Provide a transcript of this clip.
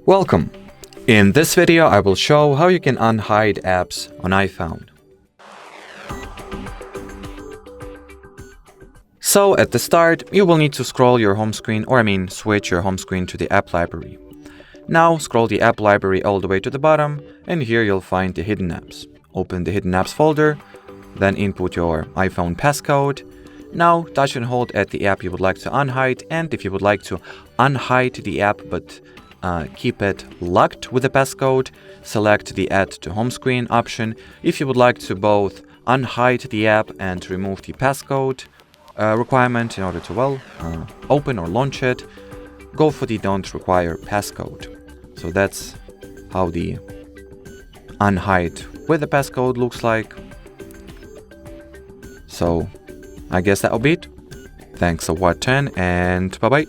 Welcome! In this video I will show how you can unhide apps on iPhone. So at the start you will need to scroll your home screen, switch your home screen to the app library. Now scroll the app library all the way to the bottom and here you'll find the hidden apps. Open the hidden apps folder, then input your iPhone passcode. Now touch and hold at the app you would like to unhide, and if you would like to unhide the app but keep it locked with the passcode, select the Add to Home Screen option. If you would like to both unhide the app and remove the passcode requirement in order to, open or launch it, go for the Don't Require Passcode. So that's how the unhide with the passcode looks like. So I guess that'll be it. Thanks for watching and bye bye.